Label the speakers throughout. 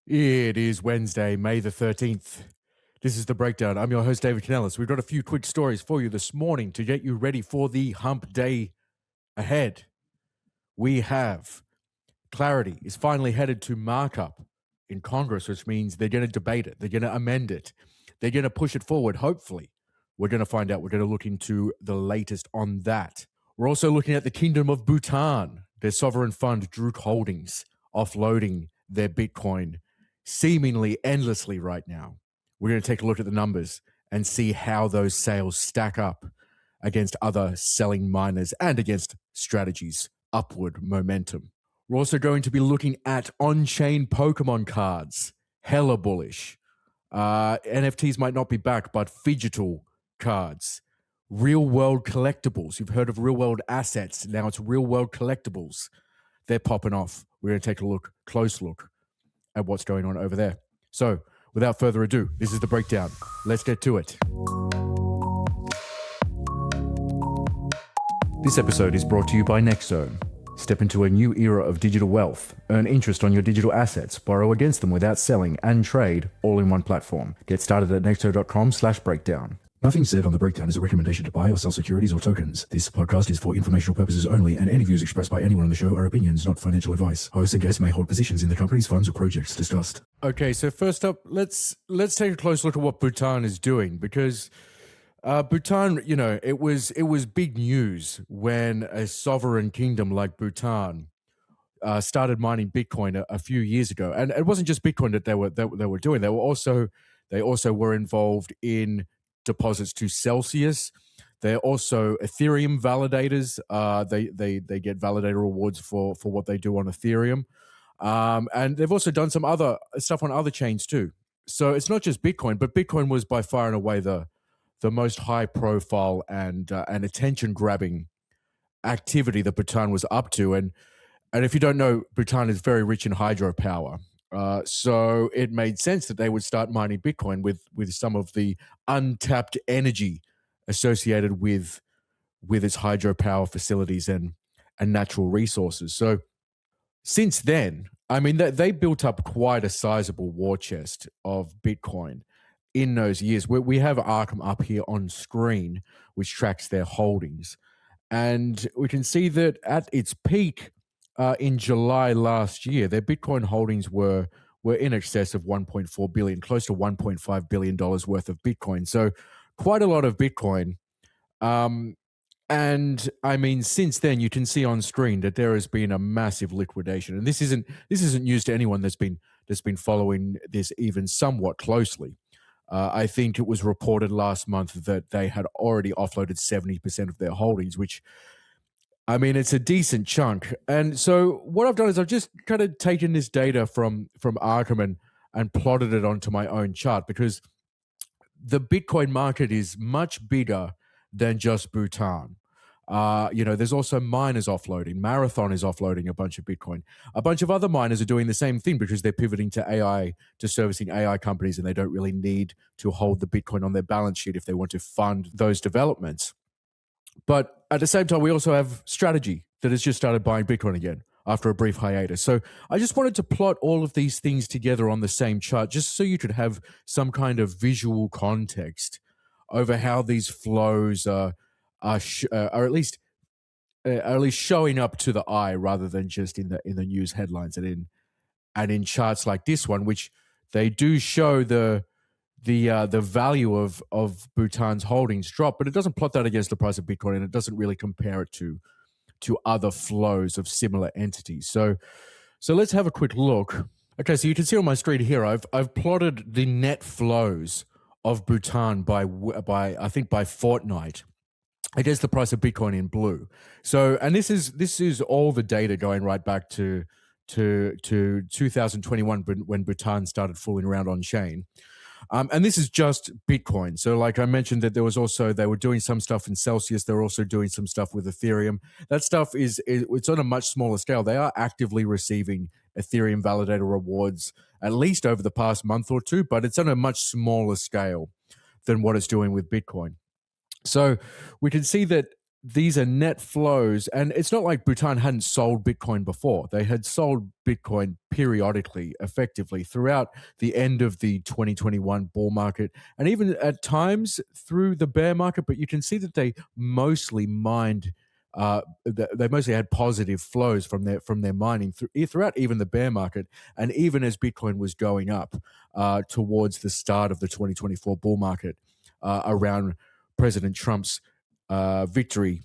Speaker 1: It is Wednesday, May the 13th. This is The Breakdown. I'm your host, David Canellis. We've got a few quick stories for you this morning to get you ready for the hump day ahead. We have clarity is finally headed to Markup in Congress, which means they're going to debate it. They're going to amend it. They're going to push it forward, hopefully. We're going to find out. We're going to look into the latest on that. We're also looking at the Kingdom of Bhutan, their sovereign fund, Druk Holdings, offloading their Bitcoin seemingly endlessly right now. We're going to take a look at the numbers and see how those sales stack up against other selling miners and against strategies, upward momentum. We're also going to be looking at on-chain Pokémon cards, hella bullish. NFTs might not be back, but phygital cards, real-world collectibles. You've heard of real-world assets. Now it's real-world collectibles. They're popping off. We're going to take a close look at what's going on over there. So, without further ado, this is The Breakdown. Let's get to it. This episode is brought to you by Nexo. Step into a new era of digital wealth. Earn interest on your digital assets, borrow against them without selling, and trade all in one platform. Get started at nexo.com/breakdown.
Speaker 2: Nothing said on The Breakdown is a recommendation to buy or sell securities or tokens. This podcast is for informational purposes only, and any views expressed by anyone on the show are opinions, not financial advice. Hosts and guests may hold positions in the company's funds or projects discussed.
Speaker 1: Okay, so first up, let's take a close look at what Bhutan is doing, because Bhutan, it was big news when a sovereign kingdom like Bhutan started mining Bitcoin a few years ago, and it wasn't just Bitcoin that they were doing. They also were involved in deposits to Celsius. They're also Ethereum validators. They get validator rewards for what they do on Ethereum, and they've also done some other stuff on other chains too. So it's not just Bitcoin, but Bitcoin was by far and away the most high profile and attention grabbing activity that Bhutan was up to. And if you don't know, Bhutan is very rich in hydropower. So it made sense that they would start mining Bitcoin with some of the untapped energy associated with its hydropower facilities and natural resources. So since then, I mean, they built up quite a sizable war chest of Bitcoin in those years. We have Arkham up here on screen, which tracks their holdings. And we can see that at its peak, in July last year, their Bitcoin holdings were in excess of 1.4 billion, close to $1.5 billion worth of Bitcoin. So quite a lot of Bitcoin. And I mean, since then, you can see on screen that there has been a massive liquidation. And this isn't news to anyone that's been following this even somewhat closely. I think it was reported last month that they had already offloaded 70% of their holdings, which, I mean, it's a decent chunk. And so what I've done is I've just kind of taken this data from Arkham and plotted it onto my own chart, because the Bitcoin market is much bigger than just Bhutan. There's also miners offloading. Marathon is offloading a bunch of Bitcoin. A bunch of other miners are doing the same thing because they're pivoting to AI, to servicing AI companies, and they don't really need to hold the Bitcoin on their balance sheet if they want to fund those developments. But at the same time, we also have Strategy that has just started buying Bitcoin again after a brief hiatus. So I just wanted to plot all of these things together on the same chart, just so you could have some kind of visual context over how these flows are at least showing up to the eye, rather than just in the news headlines and in charts like this one, which they do show the value of Bhutan's holdings drop, but it doesn't plot that against the price of Bitcoin, and it doesn't really compare it to other flows of similar entities. So let's have a quick look. Okay, so you can see on my screen here, I've plotted the net flows of Bhutan by I think by fortnight against the price of Bitcoin in blue. So, and this is all the data going right back to 2021 when Bhutan started fooling around on chain. And this is just Bitcoin. So like I mentioned, that they were doing some stuff in Celsius. They're also doing some stuff with Ethereum. That stuff it's on a much smaller scale. They are actively receiving Ethereum validator rewards, at least over the past month or two, but it's on a much smaller scale than what it's doing with Bitcoin. So we can see that these are net flows, and it's not like Bhutan hadn't sold Bitcoin before. They had sold Bitcoin periodically, effectively, throughout the end of the 2021 bull market, and even at times through the bear market. But you can see that they mostly mined. They mostly had positive flows from their mining throughout even the bear market, and even as Bitcoin was going up towards the start of the 2024 bull market, around President Trump's victory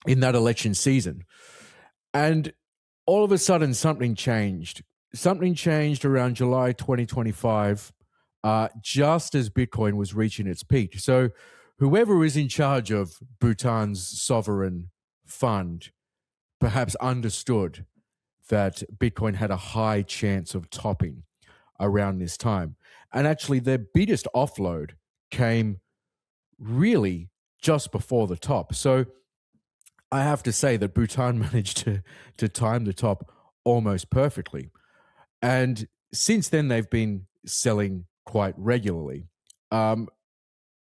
Speaker 1: in that election season. And all of a sudden, something changed. Something changed around July 2025, just as Bitcoin was reaching its peak. So, whoever is in charge of Bhutan's sovereign fund perhaps understood that Bitcoin had a high chance of topping around this time. And actually, their biggest offload came really just before the top. So I have to say that Bhutan managed to time the top almost perfectly. And since then, they've been selling quite regularly. Um,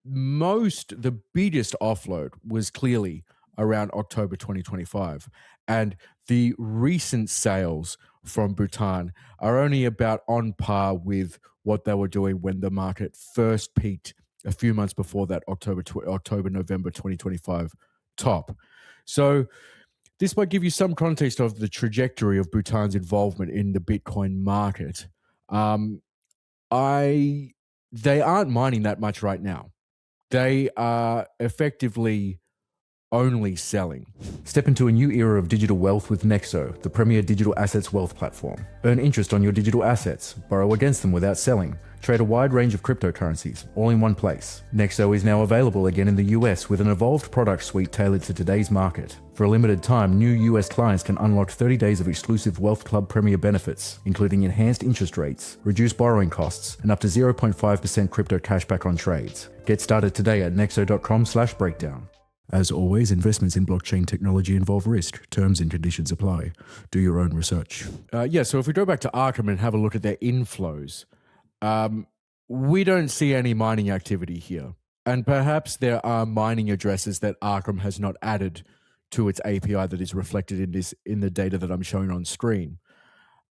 Speaker 1: the biggest offload was clearly around October 2025. And the recent sales from Bhutan are only about on par with what they were doing when the market first peaked a few months before that November 2025 top. So this might give you some context of the trajectory of Bhutan's involvement in the Bitcoin market. Um, they aren't mining that much right now. They are effectively only selling.
Speaker 2: Step into a new era of digital wealth with Nexo, the premier digital assets wealth platform. Earn interest on your digital assets, borrow against them without selling, trade a wide range of cryptocurrencies, all in one place. Nexo is now available again in the US with an evolved product suite tailored to today's market. For a limited time, new US clients can unlock 30 days of exclusive Wealth Club Premier benefits, including enhanced interest rates, reduced borrowing costs, and up to 0.5% crypto cashback on trades. Get started today at nexo.com/breakdown. As always, investments in blockchain technology involve risk. Terms and conditions apply. Do your own research.
Speaker 1: So if we go back to Arkham and have a look at their inflows, we don't see any mining activity here. And perhaps there are mining addresses that Arkham has not added to its API that is reflected in the data that I'm showing on screen.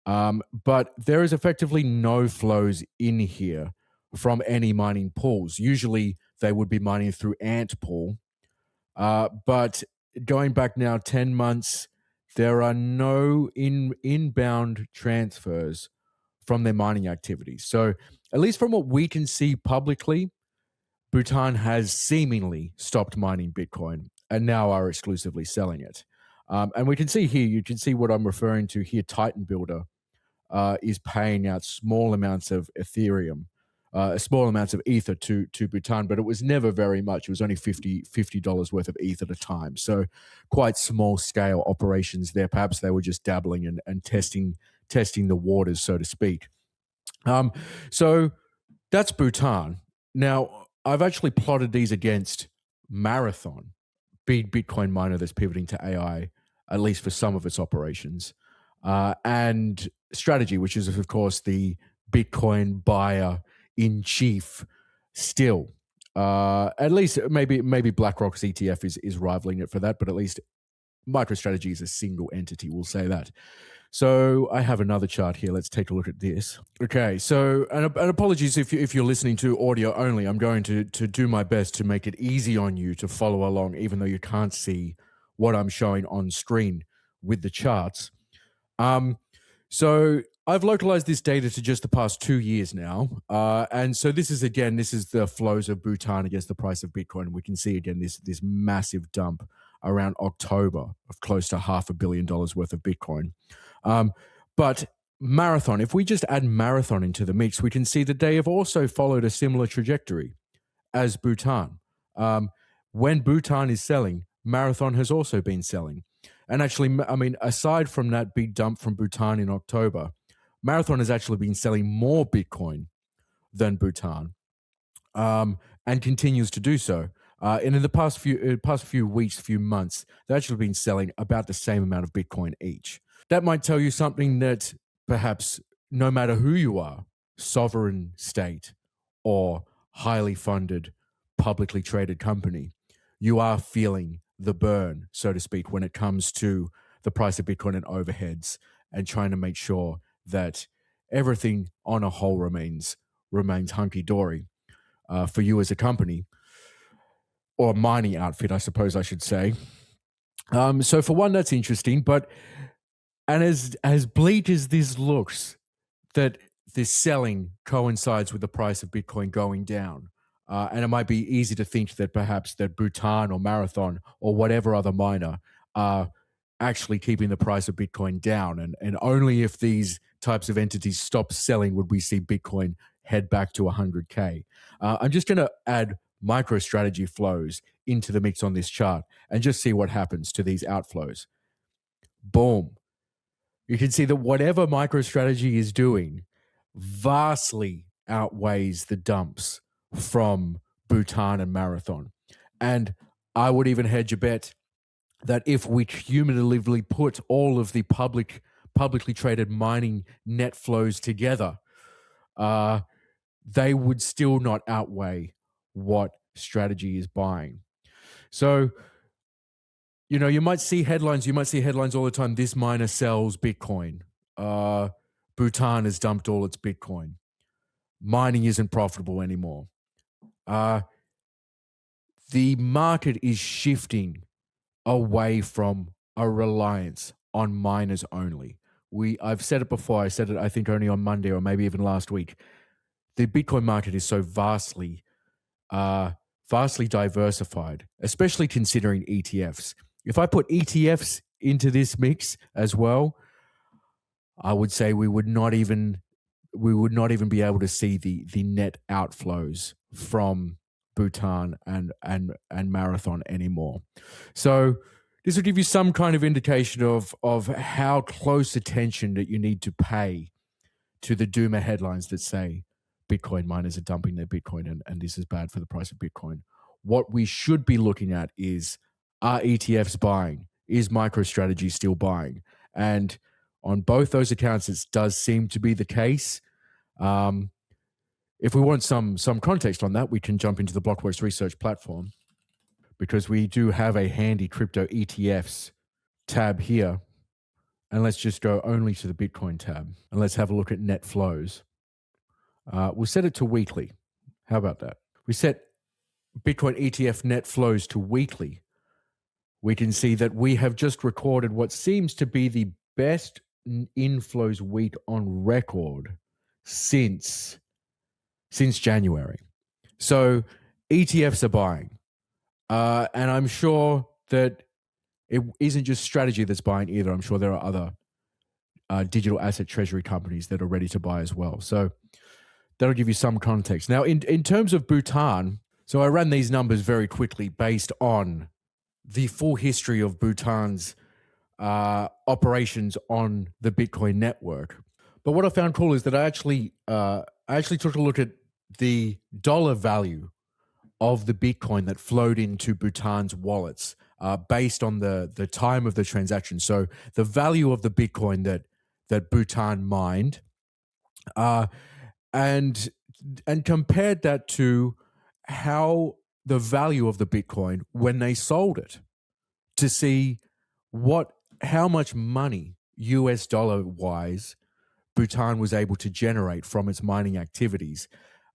Speaker 1: But there is effectively no flows in here from any mining pools. Usually they would be mining through Ant Pool. But going back now 10 months, there are no inbound transfers from their mining activities. So at least from what we can see publicly, Bhutan has seemingly stopped mining Bitcoin and now are exclusively selling it. And we can see here, you can see what I'm referring to here. Titan Builder is paying out small amounts of Ethereum, small amounts of Ether to Bhutan, but it was never very much. It was only $50 worth of Ether at a time. So quite small scale operations there. Perhaps they were just dabbling and testing the waters, so to speak. So that's Bhutan. Now, I've actually plotted these against Marathon, big Bitcoin miner that's pivoting to AI, at least for some of its operations, and Strategy, which is, of course, the Bitcoin buyer in chief still. At least maybe BlackRock's ETF is rivaling it for that, but at least MicroStrategy is a single entity, we'll say that. So I have another chart here. Let's take a look at this. Okay, so and apologies if you're listening to audio only. I'm going to do my best to make it easy on you to follow along, even though you can't see what I'm showing on screen with the charts. So I've localized this data to just the past 2 years now. And so this is the flows of Bhutan against the price of Bitcoin. We can see again this massive dump around October of close to $500 million worth of Bitcoin. But Marathon, if we just add Marathon into the mix, we can see that they have also followed a similar trajectory as Bhutan. When Bhutan is selling, Marathon has also been selling. And actually, I mean, aside from that big dump from Bhutan in October, Marathon has actually been selling more Bitcoin than Bhutan, and continues to do so. And in the past few weeks, few months, they've actually been selling about the same amount of Bitcoin each. That might tell you something that perhaps no matter who you are, sovereign state or highly funded, publicly traded company, you are feeling the burn, so to speak, when it comes to the price of Bitcoin and overheads, and trying to make sure that everything on a whole remains hunky dory for you as a company or mining outfit, I suppose I should say. So for one, that's interesting, but and as bleak as this looks, that this selling coincides with the price of Bitcoin going down. And it might be easy to think that perhaps that Bhutan or Marathon or whatever other miner are actually keeping the price of Bitcoin down. And only if these types of entities stop selling would we see Bitcoin head back to 100K. I'm just going to add MicroStrategy flows into the mix on this chart and just see what happens to these outflows. Boom. You can see that whatever MicroStrategy is doing vastly outweighs the dumps from Bhutan and Marathon. And I would even hedge a bet that if we cumulatively put all of the publicly traded mining net flows together, they would still not outweigh what strategy is buying. So, you know, you might see headlines all the time. This miner sells Bitcoin. Bhutan has dumped all its Bitcoin. Mining isn't profitable anymore. The market is shifting away from a reliance on miners only. I've said it before. I said it, I think, only on Monday or maybe even last week. The Bitcoin market is so vastly diversified, especially considering ETFs. If I put ETFs into this mix as well, I would say we would not even be able to see the net outflows from Bhutan and Marathon anymore. So this will give you some kind of indication of how close attention that you need to pay to the doomer headlines that say Bitcoin miners are dumping their Bitcoin and this is bad for the price of Bitcoin. What we should be looking at is, are ETFs buying? Is MicroStrategy still buying? And on both those accounts, it does seem to be the case. If we want some context on that, we can jump into the Blockworks research platform, because we do have a handy crypto ETFs tab here. And let's just go only to the Bitcoin tab and let's have a look at net flows. We'll set it to weekly. How about that? We set Bitcoin ETF net flows to weekly. We can see that we have just recorded what seems to be the best inflows week on record since January. So ETFs are buying. And I'm sure that it isn't just strategy that's buying either. I'm sure there are other digital asset treasury companies that are ready to buy as well. So that'll give you some context. Now, in terms of Bhutan, so I ran these numbers very quickly based on the full history of Bhutan's operations on the Bitcoin network. But what I found cool is that I actually took a look at the dollar value of the Bitcoin that flowed into Bhutan's wallets based on the time of the transaction. So the value of the Bitcoin that Bhutan mined, and compared that to how the value of the Bitcoin when they sold it, to see how much money US dollar wise Bhutan was able to generate from its mining activities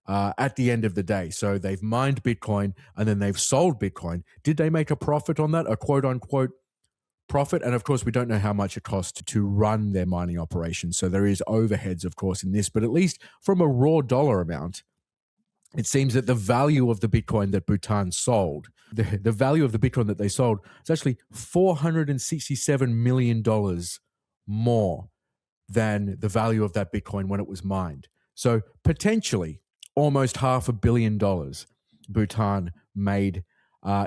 Speaker 1: at the end of the day. So they've mined Bitcoin and then they've sold Bitcoin. Did they make a profit on that? A quote unquote profit? And of course, we don't know how much it cost to run their mining operation. So there is overheads, of course, in this, but at least from a raw dollar amount, it seems that the value of the Bitcoin that Bhutan sold, the value of the Bitcoin that they sold, is actually $467 million more than the value of that Bitcoin when it was mined. So potentially almost $500 million Bhutan made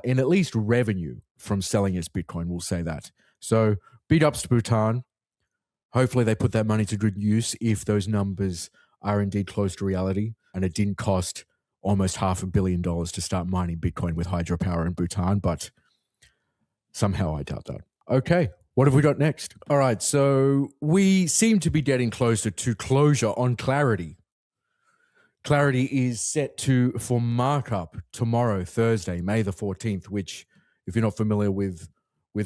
Speaker 1: in at least revenue from selling its Bitcoin, we'll say that. So big ups to Bhutan. Hopefully they put that money to good use if those numbers are indeed close to reality and it didn't cost almost $500 million to start mining Bitcoin with hydropower in Bhutan, but somehow I doubt that. Okay, what have we got next? All right, so we seem to be getting closer to closure on Clarity. Clarity is set for markup tomorrow, Thursday, May the 14th, which if you're not familiar with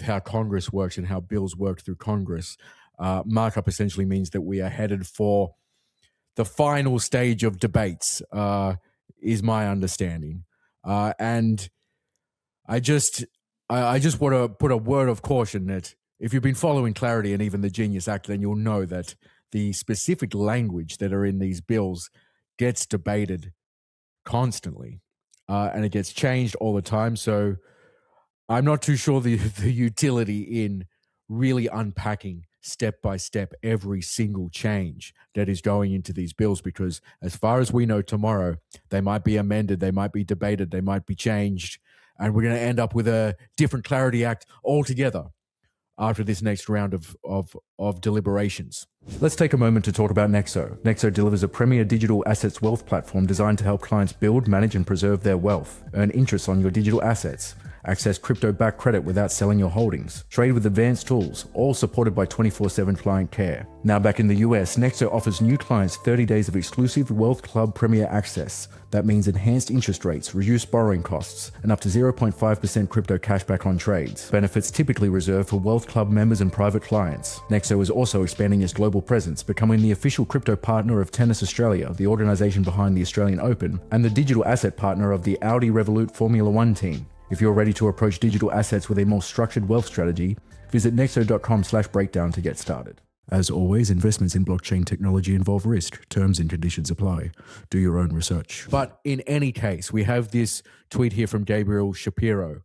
Speaker 1: how Congress works and how bills work through Congress, markup essentially means that we are headed for the final stage of debates, is my understanding. And I just want to put a word of caution that if you've been following Clarity and even the Genius Act, then you'll know that the specific language that are in these bills gets debated constantly, and it gets changed all the time. So I'm not too sure the utility in really unpacking step by step every single change that is going into these bills, because as far as we know, tomorrow they might be amended, they might be debated, they might be changed, and we're going to end up with a different Clarity Act altogether after this next round of deliberations.
Speaker 2: Let's take a moment to talk about Nexo. Nexo delivers a premier digital assets wealth platform designed to help clients build, manage, and preserve their wealth, earn interest on your digital assets, access crypto-backed credit without selling your holdings, trade with advanced tools, all supported by 24/7 client care. Now back in the US, Nexo offers new clients 30 days of exclusive Wealth Club Premier access. That means enhanced interest rates, reduced borrowing costs, and up to 0.5% crypto cashback on trades. Benefits typically reserved for Wealth Club members and private clients. Nexo is also expanding its global presence, becoming the official crypto partner of Tennis Australia, the organisation behind the Australian Open, and the digital asset partner of the Audi Revolut Formula One team. If you're ready to approach digital assets with a more structured wealth strategy, visit nexo.com/breakdown to get started. As always, investments in blockchain technology involve risk. Terms and conditions apply. Do your own research.
Speaker 1: But in any case, we have this tweet here from Gabriel Shapiro.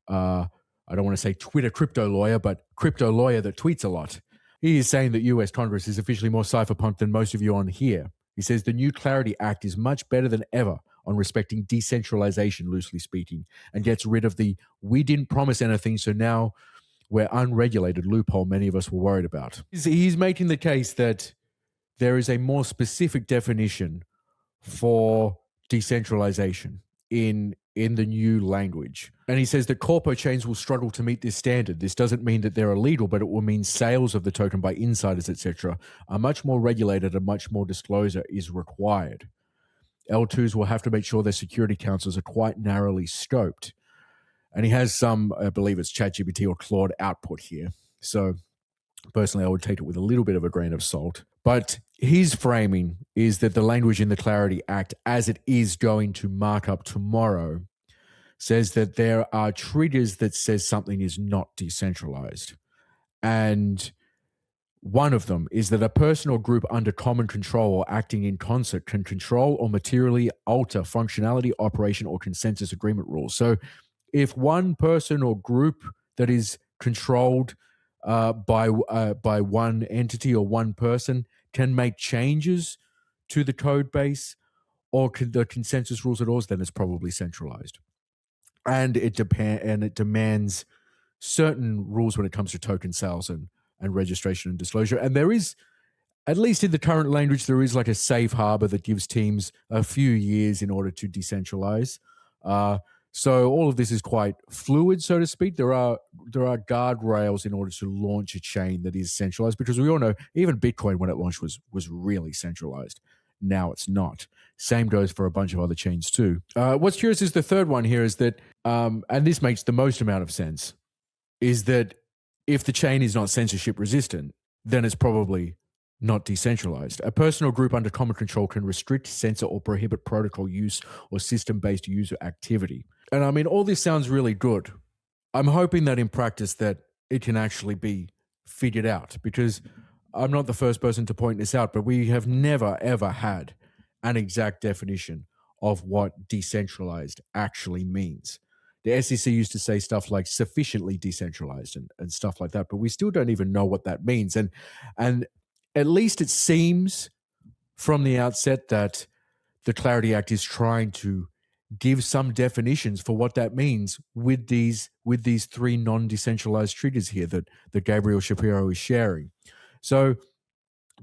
Speaker 1: I don't want to say Twitter crypto lawyer, but crypto lawyer that tweets a lot. He is saying that US Congress is officially more cypherpunk than most of you on here. He says the new Clarity Act is much better than ever on respecting decentralization, loosely speaking, and gets rid of the "we didn't promise anything, so now we're unregulated" loophole many of us were worried about. He's making the case that there is a more specific definition for decentralization in the new language. And he says that corpo chains will struggle to meet this standard. This doesn't mean that they're illegal, but it will mean sales of the token by insiders, etc., are much more regulated and much more disclosure is required. L2s will have to make sure their security councils are quite narrowly scoped. And he has some, I believe it's ChatGPT or Claude output here. So personally, I would take it with a little bit of a grain of salt. But his framing is that the language in the Clarity Act, as it is going to mark up tomorrow, says that there are triggers that says something is not decentralized. And one of them is that a person or group under common control or acting in concert can control or materially alter functionality, operation, or consensus agreement rules. So if one person or group that is controlled by one entity or one person can make changes to the code base or the consensus rules at all, then it's probably centralized. And it demands certain rules when it comes to token sales and registration and disclosure. And there is, at least in the current language, there is like a safe harbor that gives teams a few years in order to decentralize. So all of this is quite fluid, so to speak. There are guardrails in order to launch a chain that is centralized, because we all know even Bitcoin, when it launched, was really centralized. Now it's not. Same goes for a bunch of other chains too. What's curious is the third one here is that, and this makes the most amount of sense, is that if the chain is not censorship resistant, then it's probably not decentralized. A person or group under common control can restrict, censor, or prohibit protocol use or system-based user activity. And I mean, all this sounds really good. I'm hoping that in practice that it can actually be figured out, because I'm not the first person to point this out, but we have never, ever had an exact definition of what decentralized actually means. The SEC used to say stuff like sufficiently decentralized and stuff like that, but we still don't even know what that means. And at least it seems from the outset that the Clarity Act is trying to give some definitions for what that means with these three non-decentralized triggers here that Gabriel Shapiro is sharing. So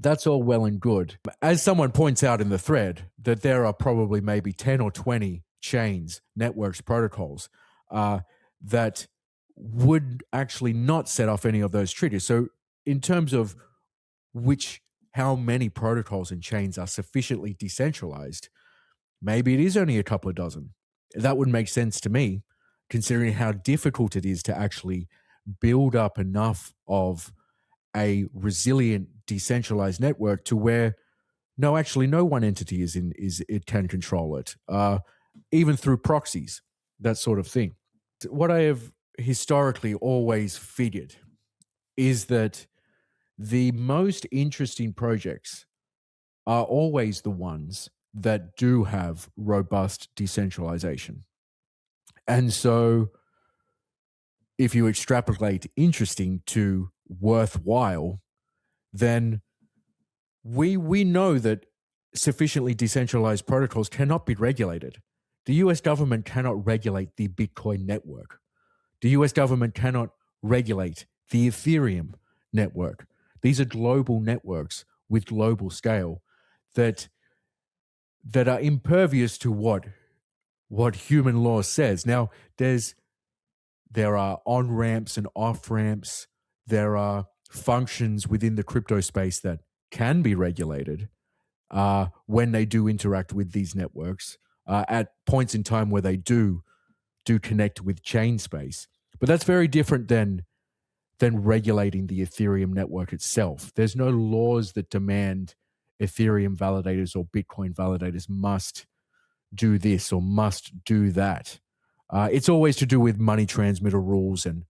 Speaker 1: that's all well and good. As someone points out in the thread, that there are probably maybe 10 or 20 chains, networks, protocols that would actually not set off any of those triggers. So in terms of how many protocols and chains are sufficiently decentralized, maybe it is only a couple of dozen. That would make sense to me, considering how difficult it is to actually build up enough of a resilient decentralized network to where no, actually, no one entity is it can control it, even through proxies, that sort of thing. What I have historically always figured is that the most interesting projects are always the ones that do have robust decentralization. And so if you extrapolate interesting to worthwhile, then we know that sufficiently decentralized protocols cannot be regulated. The US government cannot regulate the Bitcoin network. The US government cannot regulate the Ethereum network. These are global networks with global scale that are impervious to what human law says. Now, there are on-ramps and off-ramps. There are functions within the crypto space that can be regulated when they do interact with these networks at points in time where they do connect with chain space. But that's very different than regulating the Ethereum network itself. There's no laws that demand Ethereum validators or Bitcoin validators must do this or must do that. It's always to do with money transmitter rules and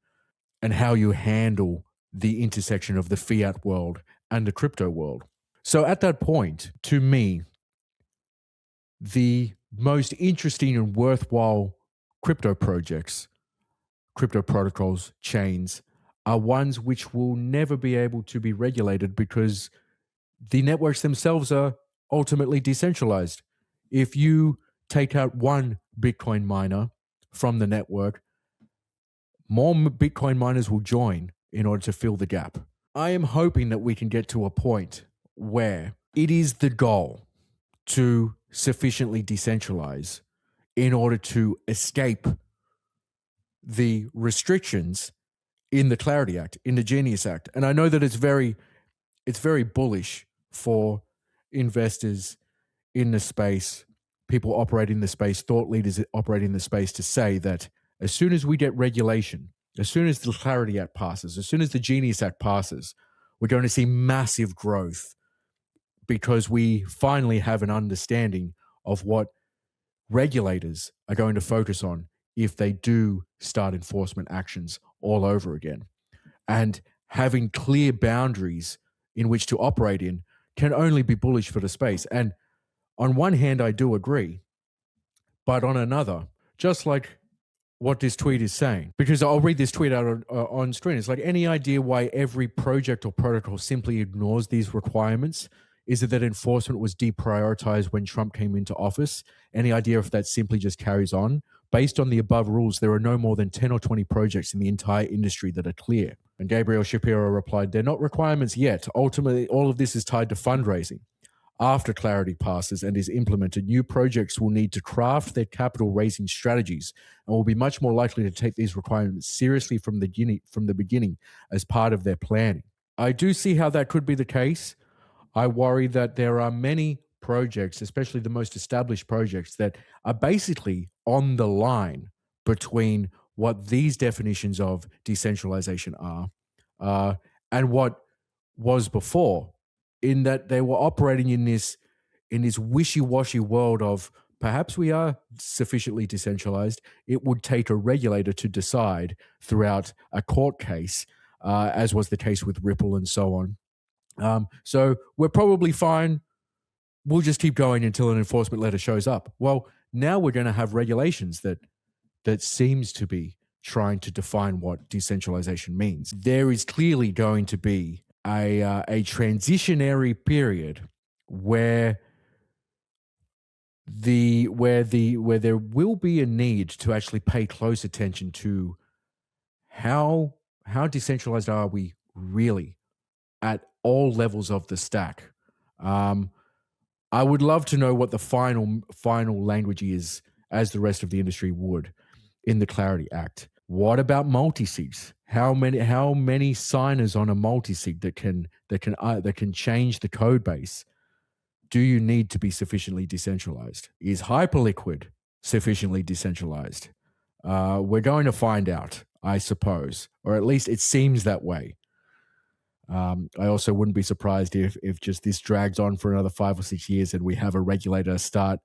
Speaker 1: how you handle the intersection of the fiat world and the crypto world. So at that point, to me, the most interesting and worthwhile crypto projects, crypto protocols, chains, are ones which will never be able to be regulated because the networks themselves are ultimately decentralized. If you take out one Bitcoin miner from the network, more Bitcoin miners will join in order to fill the gap. I am hoping that we can get to a point where it is the goal to sufficiently decentralize in order to escape the restrictions in the Clarity Act, in the Genius Act. And I know that it's very bullish for investors in the space, people operating the space, thought leaders operating the space to say that as soon as we get regulation, as soon as the Clarity Act passes, as soon as the Genius Act passes, we're going to see massive growth because we finally have an understanding of what regulators are going to focus on if they do start enforcement actions all over again. And having clear boundaries in which to operate in can only be bullish for the space. And on one hand, I do agree, but on another, just like what this tweet is saying, because I'll read this tweet out on screen. It's like, any idea why every project or protocol simply ignores these requirements? Is it that enforcement was deprioritized when Trump came into office? Any idea if that simply just carries on? Based on the above rules, there are no more than 10 or 20 projects in the entire industry that are clear. And Gabriel Shapiro replied, they're not requirements yet. Ultimately, all of this is tied to fundraising. After Clarity passes and is implemented, new projects will need to craft their capital raising strategies and will be much more likely to take these requirements seriously from the beginning as part of their planning. I do see how that could be the case. I worry that there are many projects, especially the most established projects, that are basically on the line between what these definitions of decentralization are and what was before, in that they were operating in this wishy-washy world of perhaps we are sufficiently decentralized. It would take a regulator to decide throughout a court case, as was the case with Ripple and so on. So we're probably fine. We'll just keep going until an enforcement letter shows up. Well, now we're going to have regulations that seems to be trying to define what decentralization means. There is clearly going to be a transitionary period where there will be a need to actually pay close attention to how decentralized are we really at all levels of the stack. I would love to know what the final language is, as the rest of the industry would, in the Clarity Act. What about multi-sigs? How many signers on a multi-sig that can change the code base? Do you need to be sufficiently decentralized? Is Hyperliquid sufficiently decentralized? We're going to find out, I suppose, or at least it seems that way. I also wouldn't be surprised if just this drags on for another 5 or 6 years and we have a regulator start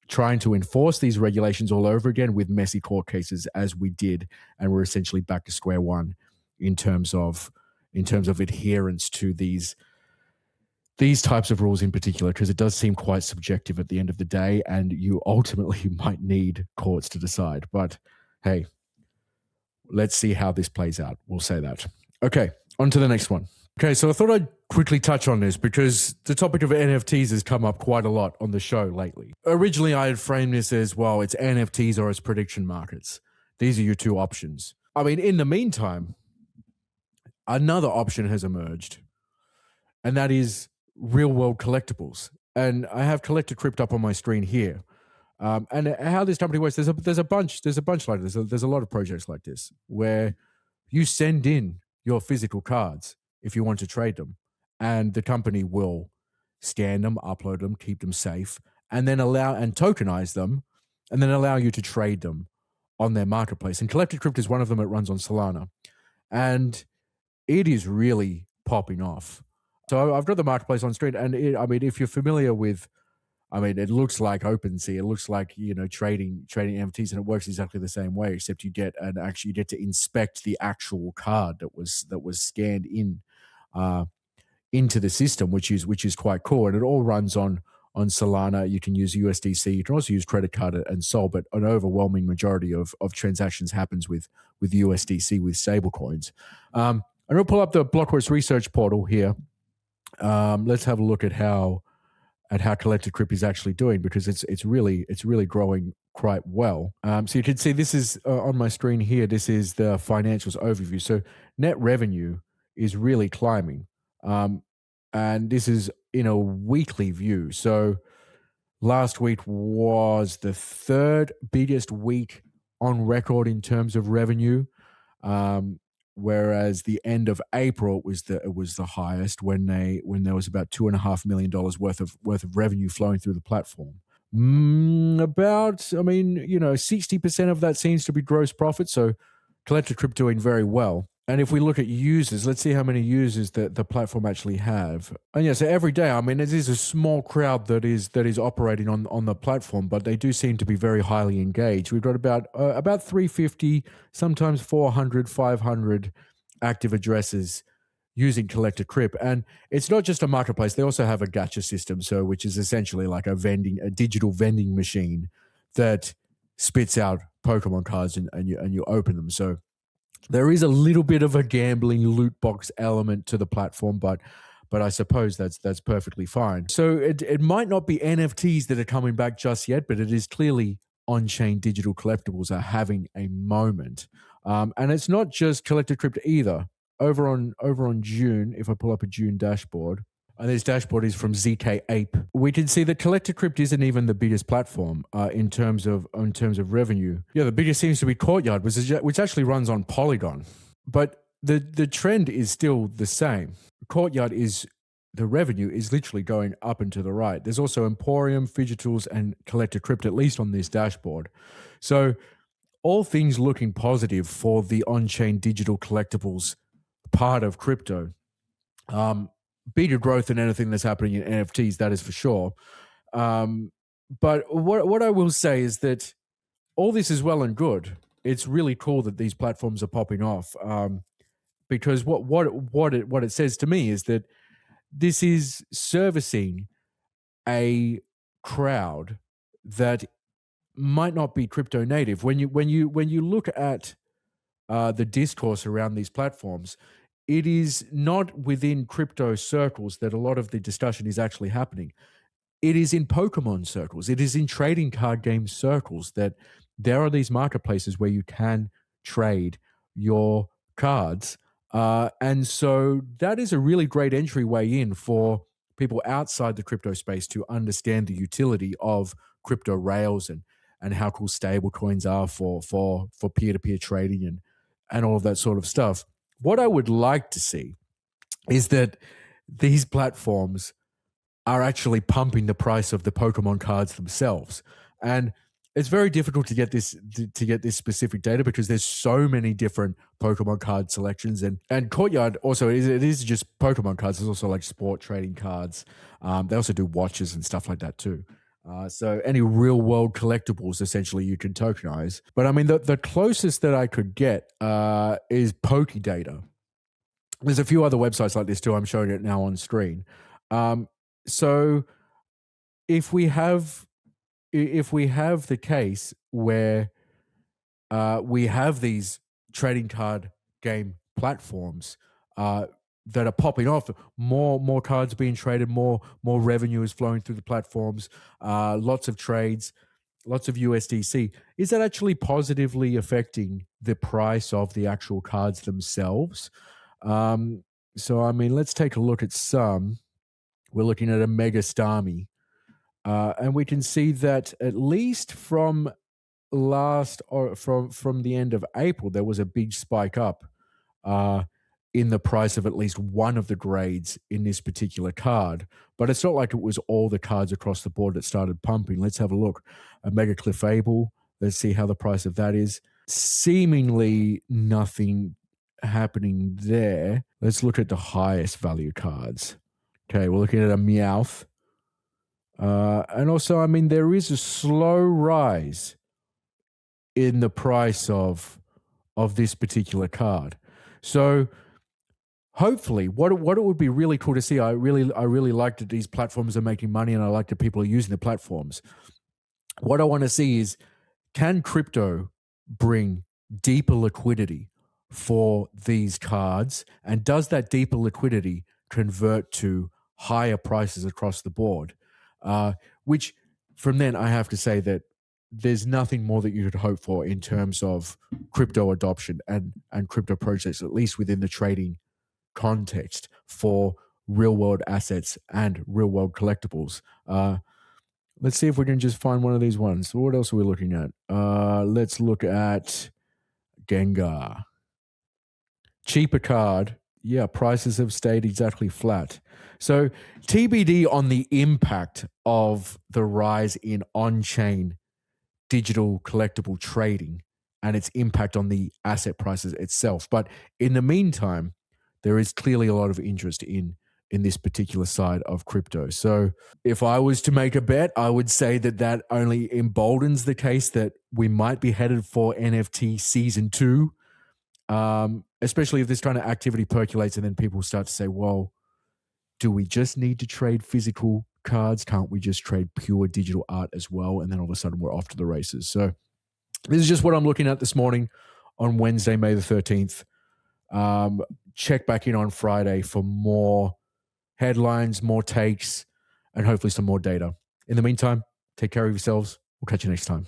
Speaker 1: trying to enforce these regulations all over again with messy court cases as we did, and we're essentially back to square one in terms of adherence to these types of rules in particular, because it does seem quite subjective at the end of the day, and you ultimately might need courts to decide. But hey, let's see how this plays out. We'll say that. Okay, on to the next one. Okay, so I thought I'd quickly touch on this because the topic of NFTs has come up quite a lot on the show lately. Originally, I had framed this as, well, it's NFTs or it's prediction markets. These are your two options. I mean, in the meantime, another option has emerged, and that is real-world collectibles. And I have Collected Crypt up on my screen here. And how this company works, there's a bunch like this. There's a lot of projects like this where you send in your physical cards if you want to trade them, and the company will scan them, upload them, keep them safe, and then tokenize them, and then allow you to trade them on their marketplace. And Collected Crypt is one of them. It runs on Solana, and it is really popping off. So I've got the marketplace on screen, and if you're familiar with, it looks like OpenSea. It looks like, trading NFTs, and it works exactly the same way, except you get to inspect the actual card that was scanned in into the system, which is quite cool. And it all runs on Solana. You can use USDC. You can also use credit card and Sol, but an overwhelming majority of transactions happens with USDC, with stablecoins. And I'll pull up the Blockworks research portal here. Let's have a look at how Collected Crypt is actually doing, because it's really growing quite well. So you can see this is on my screen here. This is the financials overview. So net revenue is really climbing, and this is in a weekly view. So last week was the third biggest week on record in terms of revenue. Whereas the end of April was the highest, when there was about $2.5 million worth of revenue flowing through the platform. About 60% of that seems to be gross profit. So Collected Crypt doing very well. And if we look at users, let's see how many users that the platform actually have. And yeah, so every day, it is a small crowd that is operating on the platform, but they do seem to be very highly engaged. We've got about 350, sometimes 400, 500 active addresses using Collected Crypt. And it's not just a marketplace. They also have a gacha system, which is essentially like a digital vending machine that spits out Pokemon cards and you open them. So there is a little bit of a gambling loot box element to the platform, but I suppose that's perfectly fine. So it might not be NFTs that are coming back just yet, but it is clearly on-chain digital collectibles are having a moment. And it's not just Collected Crypt either. Over on June, if I pull up a June dashboard, and this dashboard is from ZK Ape, we can see that Collected Crypt isn't even the biggest platform in terms of revenue. Yeah, the biggest seems to be Courtyard, which actually runs on Polygon. But the trend is still the same. Courtyard the revenue is literally going up and to the right. There's also Emporium, Fidgetals, and Collected Crypt, at least on this dashboard. So all things looking positive for the on-chain digital collectibles part of crypto. Bigger growth than anything that's happening in NFTs, that is for sure. But what I will say is that all this is well and good. It's really cool that these platforms are popping off, because what it says to me is that this is servicing a crowd that might not be crypto native. When you look at the discourse around these platforms, it is not within crypto circles that a lot of the discussion is actually happening. It is in Pokemon circles. It is in trading card game circles that there are these marketplaces where you can trade your cards. And so that is a really great entryway in for people outside the crypto space to understand the utility of crypto rails and how cool stable coins are for peer-to-peer trading and all of that sort of stuff. What I would like to see is that these platforms are actually pumping the price of the Pokemon cards themselves. And it's very difficult to get this specific data because there's so many different Pokemon card selections, and Courtyard also it is just Pokemon cards. There's also like sport trading cards. They also do watches and stuff like that too. So any real world collectibles, essentially, you can tokenize. But I mean, the closest that I could get is Pokedata. There's a few other websites like this too. I'm showing it now on screen. So if we have the case where we have these trading card game platforms that are popping off, more cards being traded, more revenue is flowing through the platforms, lots of trades, lots of USDC. Is that actually positively affecting the price of the actual cards themselves? So I mean, let's take a look at some. We're looking at a Mega Starmie, and we can see that at least from from the end of April, there was a big spike up in the price of at least one of the grades in this particular card. But it's not like it was all the cards across the board that started pumping. Let's have a look. A Mega Clefable. Let's see how the price of that is. Seemingly nothing happening there. Let's look at the highest value cards. Okay, we're looking at a Meowth. And also, I mean, there is a slow rise in the price of this particular card. So hopefully, what it would be really cool to see, I really like that these platforms are making money, and I like that people are using the platforms. What I want to see is, can crypto bring deeper liquidity for these cards, and does that deeper liquidity convert to higher prices across the board? Which from then, I have to say that there's nothing more that you could hope for in terms of crypto adoption and crypto projects, at least within the trading context, for real world assets and real world collectibles. Let's see if we can just find one of these ones. What else are we looking at? Let's look at Gengar. Cheaper card. Yeah, prices have stayed exactly flat. So TBD on the impact of the rise in on-chain digital collectible trading and its impact on the asset prices itself. But in the meantime, there is clearly a lot of interest in this particular side of crypto. So if I was to make a bet, I would say that only emboldens the case that we might be headed for NFT season 2. Especially if this kind of activity percolates and then people start to say, well, do we just need to trade physical cards? Can't we just trade pure digital art as well? And then all of a sudden we're off to the races. So this is just what I'm looking at this morning on Wednesday, May the 13th. Check back in on Friday for more headlines, more takes, and hopefully some more data. In the meantime, take care of yourselves. We'll catch you next time.